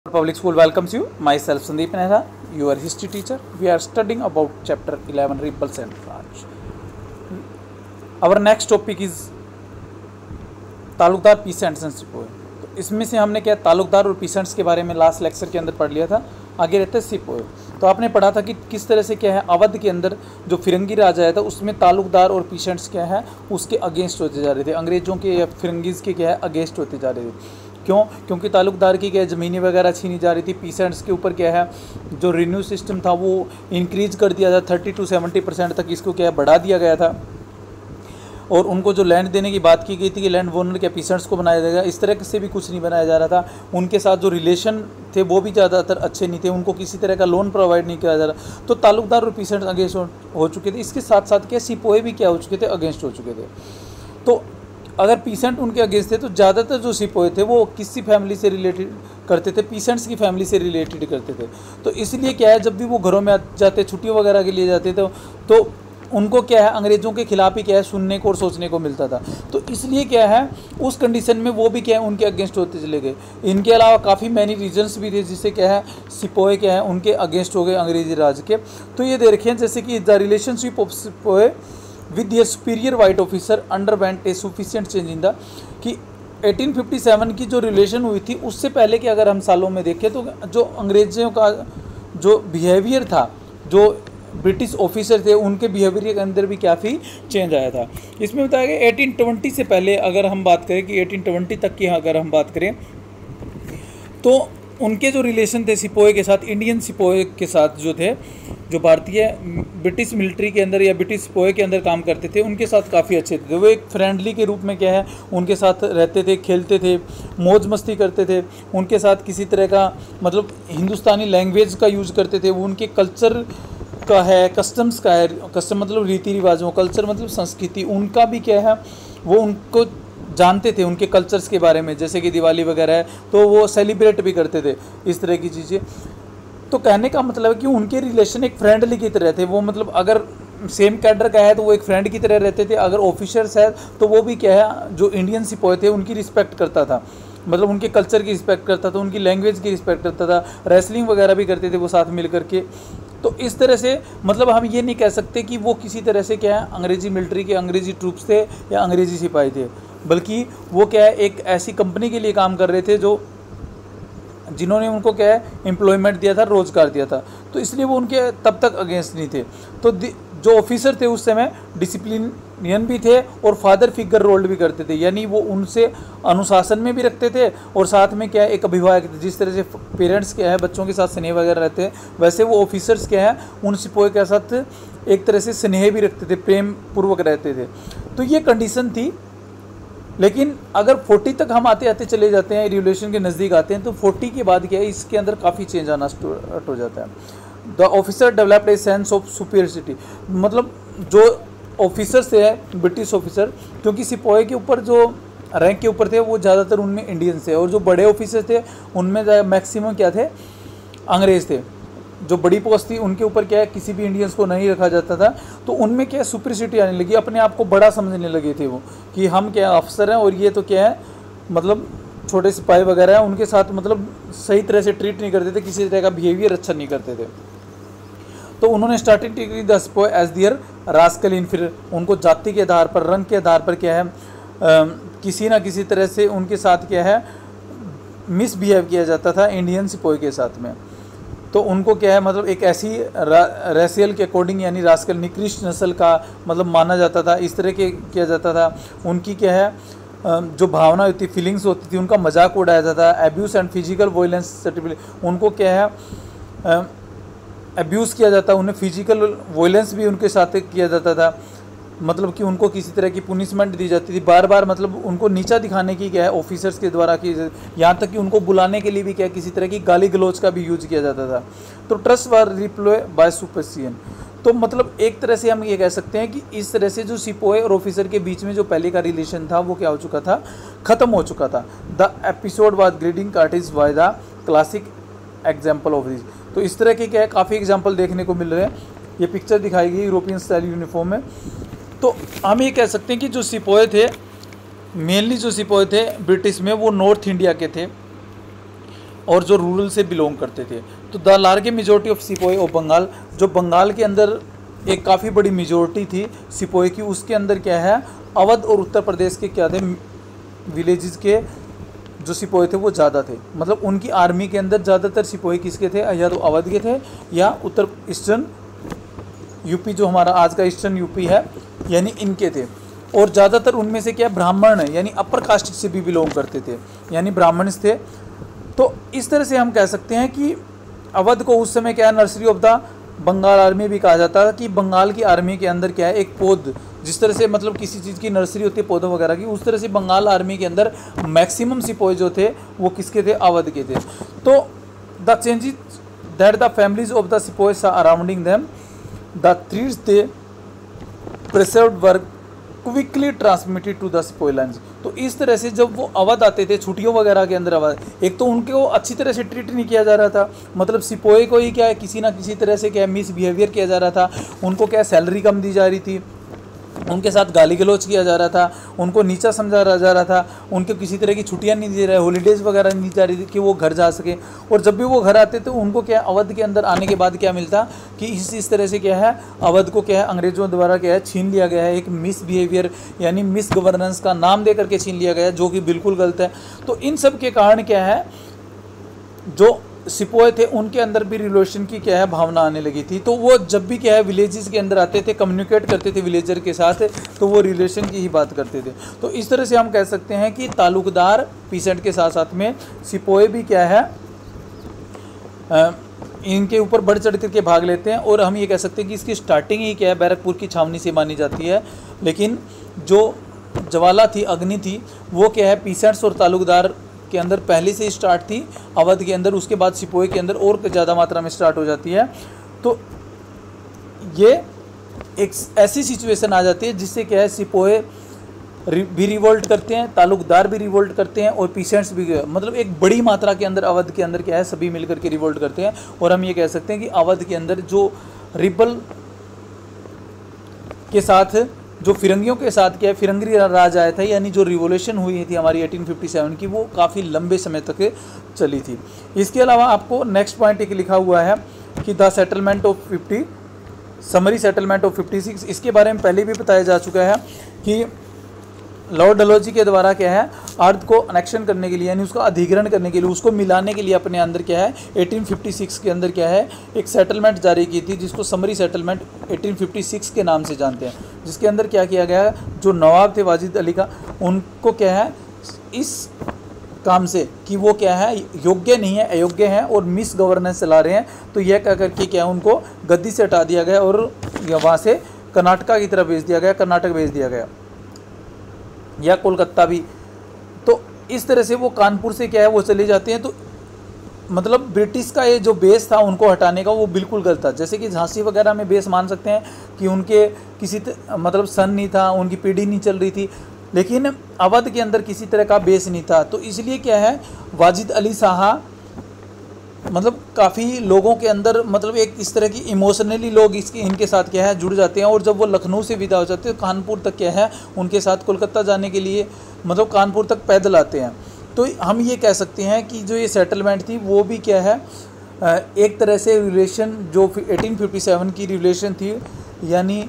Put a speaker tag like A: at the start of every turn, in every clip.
A: Public School welcomes you. Myself Sandeep Nehra, your history teacher. We are studying about chapter 11 Rebels and Raj. Our next topic is taluqdar peasants and sepoy. तो इसमें से हमने क्या तालुकदार और peasants के बारे में लास्ट लेक्चर के अंदर पढ़ लिया था। आगे रहते हैं सिपोए। तो आपने पढ़ा था कि किस तरह से क्या है अवध के अंदर जो फिरंगी राज आया था उसमें तालुकदार और पीसेंट्स क्या है उसके अगेंस्ट होते जा रहे थे, अंग्रेजों के या फिरंगीज के क्या है अगेंस्ट होते जा रहे थे। क्यों? क्योंकि तालुकदार की क्या ज़मीनें वगैरह छीनी जा रही थी। पीसेंट्स के ऊपर क्या है जो रेवेन्यू सिस्टम था वो इंक्रीज कर दिया था, 30 to 70% तक इसको क्या है बढ़ा दिया गया था। और उनको जो लैंड देने की बात की गई थी कि लैंड ओनर क्या पीसेंट्स को बनाया जाएगा, इस तरह से भी कुछ नहीं बनाया जा रहा था। उनके साथ जो रिलेशन थे वो भी ज़्यादातर अच्छे नहीं थे, उनको किसी तरह का लोन प्रोवाइड नहीं किया जा रहा। तो तालुकदार और पीसेंट्स अगेंस्ट हो चुके थे। इसके साथ साथ क्या सिपोए भी क्या हो चुके थे, अगेंस्ट हो चुके थे। तो अगर पीसेंट उनके अगेंस्ट थे तो ज़्यादातर जो सिपोए थे वो किसी फैमिली से रिलेटेड करते थे, पीसेंट्स की फैमिली से रिलेटेड करते थे। तो इसलिए क्या है जब भी वो घरों में जाते, छुट्टियों वगैरह के लिए जाते थे तो उनको क्या है अंग्रेज़ों के खिलाफ ही क्या है सुनने को और सोचने को मिलता था। तो इसलिए क्या है उस कंडीशन में वो भी क्या है उनके अगेंस्ट होते चले गए। इनके अलावा काफ़ी मैनी रीजन्स भी थे जिससे क्या है सिपोए क्या है उनके अगेंस्ट हो गए अंग्रेजी राज के। तो ये देख रखें जैसे कि the relationship of sepoy with a superior white officer underwent a sufficient change in the कि 1857 की जो रिलेशन हुई थी उससे पहले के अगर हम सालों में देखें तो जो अंग्रेज़ों का जो बिहेवियर था, जो ब्रिटिश ऑफिसर थे उनके बिहेवियर के अंदर भी काफ़ी चेंज आया था। इसमें बताया गया 1820 से पहले अगर हम बात करें कि 1820 तक की अगर हम बात करें तो उनके जो रिलेशन थे सिपोए के साथ, इंडियन सिपोए के साथ जो थे, जो भारतीय ब्रिटिश मिलिट्री के अंदर या ब्रिटिश सिपोए के अंदर काम करते थे उनके साथ काफ़ी अच्छे थे। वो एक फ्रेंडली के रूप में क्या है उनके साथ रहते थे, खेलते थे, मौज मस्ती करते थे। उनके साथ किसी तरह का मतलब हिंदुस्तानी लैंग्वेज का यूज़ करते थे। वो उनके कल्चर का है, कस्टम्स का है, कस्टम मतलब रीति रिवाजों, कल्चर मतलब संस्कृति, उनका भी क्या है वो उनको जानते थे, उनके कल्चर्स के बारे में। जैसे कि दिवाली वगैरह है तो वो सेलिब्रेट भी करते थे, इस तरह की चीज़ें। तो कहने का मतलब है कि उनके रिलेशन एक फ्रेंडली की तरह थे। वो मतलब अगर सेम कैडर का है तो वो एक फ्रेंड की तरह रहते थे। अगर ऑफिसर्स है तो वो भी क्या है जो इंडियन सिपोए थे उनकी रिस्पेक्ट करता था, मतलब उनके कल्चर की रिस्पेक्ट करता था, उनकी लैंग्वेज की रिस्पेक्ट करता था, रेसलिंग वगैरह भी करते थे वो साथ मिल करके। तो इस तरह से मतलब हम ये नहीं कह सकते कि वो किसी तरह से क्या है अंग्रेजी मिलिट्री के अंग्रेजी ट्रूप्स थे या अंग्रेजी सिपाही थे, बल्कि वो क्या है एक ऐसी कंपनी के लिए काम कर रहे थे जो जिन्होंने उनको क्या है एम्प्लॉयमेंट दिया था, रोज़गार दिया था। तो इसलिए वो उनके तब तक अगेंस्ट नहीं थे। तो जो ऑफिसर थे उस समय डिसिप्लिनियन भी थे और फादर फिगर रोल भी करते थे, यानी वो उनसे अनुशासन में भी रखते थे और साथ में क्या है एक अभिभावक थे। जिस तरह से पेरेंट्स क्या है बच्चों के साथ स्नेह वगैरह रहते हैं वैसे वो ऑफिसर्स क्या है उन सिपोए के साथ एक तरह से स्नेह भी रखते थे, प्रेम पूर्वक रहते थे। तो ये कंडीशन थी। लेकिन अगर 40 तक हम आते आते चले जाते हैं, रिवोल्यूशन के नज़दीक आते हैं, तो 40 के बाद क्या है इसके अंदर काफ़ी चेंज आना स्टार्ट हो जाता है। The officer developed a sense of superiority, मतलब जो ऑफिसर्स थे ब्रिटिश ऑफिसर, क्योंकि सिपोए के ऊपर जो रैंक के ऊपर थे वो ज़्यादातर उनमें इंडियंस थे और जो बड़े ऑफिसर थे उनमें मैक्सिमम क्या थे अंग्रेज़ थे। जो बड़ी पोस्ट थी उनके ऊपर क्या है किसी भी इंडियंस को नहीं रखा जाता था। तो उनमें क्या सुपरिसिटी आने लगी, अपने आप को बड़ा समझने लगे थे वो कि हम क्या अफसर हैं और ये तो क्या है मतलब छोटे सिपाही वगैरह हैं, उनके साथ मतलब सही तरह से ट्रीट नहीं करते थे, किसी तरह का बिहेवियर अच्छा नहीं करते थे। तो उन्होंने starting treat the sepoy as their rascal in, फिर उनको जाति के आधार पर, रंग के आधार पर क्या है किसी ना किसी तरह से उनके साथ क्या है मिसबिहेव किया जाता था इंडियन सिपोए के साथ में। तो उनको क्या है मतलब एक ऐसी रेशियल के अकॉर्डिंग यानी रास्कल निकृष्ट नस्ल का मतलब माना जाता था, इस तरह के किया जाता था। उनकी क्या है जो भावना होती, फीलिंग्स होती थी, उनका मजाक उड़ाया जाता था। Abuse and physical violence certificate, उनको क्या है एब्यूज़ किया जाता, उन्हें फिजिकल वायलेंस भी उनके साथ किया जाता था, मतलब कि उनको किसी तरह की पुनिशमेंट दी जाती थी बार बार, मतलब उनको नीचा दिखाने की क्या है ऑफिसर्स के द्वारा की, यहाँ तक कि उनको बुलाने के लिए भी क्या किसी तरह की गाली गलौज का भी यूज किया जाता था। तो ट्रस्ट वर रिप्लोय बाय सुपरसियन, तो मतलब एक तरह से हम ये कह सकते हैं कि इस तरह से जो सिपोए और ऑफिसर के बीच में जो पहले का रिलेशन था वो क्या हो चुका था, ख़त्म हो चुका था। The episode was greeting cartridge by the classic example of this. तो इस तरह के क्या है काफ़ी एग्जाम्पल देखने को मिल रहे हैं। ये पिक्चर दिखाई गई यूरोपियन स्टाइल यूनिफॉर्म में। तो हम ये कह सकते हैं कि जो सिपोए थे, मेनली जो सिपोए थे ब्रिटिश में वो नॉर्थ इंडिया के थे। और जो रूरल से बिलोंग करते थे। तो the large majority of sepoy of Bengal, जो बंगाल के अंदर एक काफ़ी बड़ी मेजोरिटी थी सिपोही की, उसके अंदर क्या है अवध और उत्तर प्रदेश के क्या थे विलेजेस के जो सिपोही थे वो ज़्यादा थे। मतलब उनकी आर्मी के अंदर ज़्यादातर सिपोही किसके थे, या तो अवध के थे या उत्तर ईस्टर्न यूपी जो हमारा आज का ईस्टर्न यूपी है यानी इनके थे। और ज़्यादातर उनमें से क्या ब्राह्मण है यानी अपर कास्ट से भी बिलोंग करते थे यानी ब्राह्मण्स थे। तो इस तरह से हम कह सकते हैं कि अवध को उस समय क्या है nursery of the Bengal army भी कहा जाता था, कि बंगाल की आर्मी के अंदर क्या है एक पौध, जिस तरह से मतलब किसी चीज़ की नर्सरी होती है पौधों वगैरह की, उस तरह से बंगाल आर्मी के अंदर मैक्सिमम सिपोही जो थे वो किसके थे, अवध के थे। तो the changes that the families of the sepoys arounding them the threads they preserved were quickly transmitted to the sepoy lands. तो इस तरह से जब वो अवध आते थे छुट्टियों वगैरह के अंदर अवध, एक तो उनको अच्छी तरह से ट्रीट नहीं किया जा रहा था, मतलब सिपोही को ही क्या है किसी ना किसी तरह से क्या मिसबिहेवियर किया जा रहा था, उनको क्या सैलरी कम दी जा रही थी, उनके साथ गाली गलौज किया जा रहा था, उनको नीचा समझा जा रहा था, उनको किसी तरह की छुट्टियां नहीं दी रहे, हॉलीडेज़ वगैरह नहीं दी जा रही थी कि वो घर जा सके। और जब भी वो घर आते तो उनको क्या अवध के अंदर आने के बाद क्या मिलता कि इस तरह से क्या है अवध को क्या है अंग्रेज़ों द्वारा क्या है छीन लिया गया है, एक मिसबिहेवियर यानी मिस गवर्नेंस का नाम दे करके छीन लिया गया है, जो कि बिल्कुल गलत है। तो इन सब के कारण क्या है जो सिपोही थे उनके अंदर भी रिलेशन की क्या है भावना आने लगी थी। तो वो जब भी क्या है विलेजेस के अंदर आते थे, कम्युनिकेट करते थे विलेजर के साथ, तो वो रिलेशन की ही बात करते थे। तो इस तरह से हम कह सकते हैं कि तालुकदार पीसेंट के साथ साथ में सिपोही भी क्या है इनके ऊपर बढ़ चढ़ करके भाग लेते हैं। और हम ये कह सकते हैं कि इसकी स्टार्टिंग ही क्या है बैरकपुर की छावनी से मानी जाती है, लेकिन जो ज्वाला थी अग्नि थी वो क्या है पीसेंट्स और तालुकदार के अंदर पहले से स्टार्ट थी अवध के अंदर, उसके बाद सिपोही के अंदर और ज़्यादा मात्रा में स्टार्ट हो जाती है। तो ये एक ऐसी सिचुएशन आ जाती है जिससे क्या है सिपोही भी रिवोल्ट करते हैं, तालुकदार भी रिवोल्ट करते हैं और पीसेंट्स भी, मतलब एक बड़ी मात्रा के अंदर अवध के अंदर क्या है सभी मिलकर के रिवोल्ट करते हैं। और हम ये कह सकते हैं कि अवध के अंदर जो रिबल के साथ जो फिरंगियों के साथ क्या है फिरंगी राज आया था यानी जो रिवोल्यूशन हुई थी हमारी 1857 की, वो काफ़ी लंबे समय तक चली थी। इसके अलावा आपको नेक्स्ट पॉइंट एक लिखा हुआ है कि the settlement of 50 summary settlement of 56, इसके बारे में पहले भी बताया जा चुका है कि लॉर्ड डलहौजी के द्वारा क्या है अर्थ को अनेक्शन करने के लिए यानी उसका अधिग्रहण करने के लिए उसको मिलाने के लिए अपने अंदर क्या है 1856 के अंदर क्या है एक सेटलमेंट जारी की थी जिसको समरी सेटलमेंट 1856 के नाम से जानते हैं, जिसके अंदर क्या किया गया जो नवाब थे वाजिद अली का उनको क्या है इस काम से कि वो क्या है योग्य नहीं है अयोग्य हैं और मिस गवर्नेंस चला रहे हैं, तो यह कह करके क्या उनको गद्दी से हटा दिया गया और वहाँ से कर्नाटका की तरफ भेज दिया गया, कर्नाटक भेज दिया गया या कोलकाता भी। तो इस तरह से वो कानपुर से क्या है वो चले जाते हैं। तो मतलब ब्रिटिश का ये जो बेस था उनको हटाने का वो बिल्कुल गलत था। जैसे कि झांसी वगैरह में बेस मान सकते हैं कि उनके किसी मतलब सन नहीं था, उनकी पीढ़ी नहीं चल रही थी, लेकिन अवध के अंदर किसी तरह का बेस नहीं था। तो इसलिए क्या है वाजिद अली शाह मतलब काफ़ी लोगों के अंदर मतलब एक इस तरह की इमोशनली लोग इनके साथ क्या है जुड़ जाते हैं। और जब वो लखनऊ से विदा हो जाते हैं कानपुर तक क्या है उनके साथ कोलकाता जाने के लिए मतलब कानपुर तक पैदल आते हैं। तो हम ये कह सकते हैं कि जो ये सेटलमेंट थी वो भी क्या है एक तरह से रिलेशन जो 1857 की रिलेशन थी यानी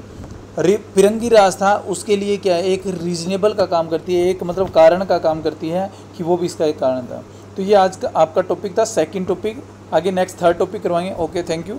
A: फिरंगी राज था उसके लिए क्या है एक रीजनेबल का काम करती है, एक मतलब कारण का काम करती है कि वो भी इसका एक कारण था। तो ये आज का आपका टॉपिक था, सेकंड टॉपिक। आगे नेक्स्ट थर्ड टॉपिक करवाएंगे। Okay, thank you.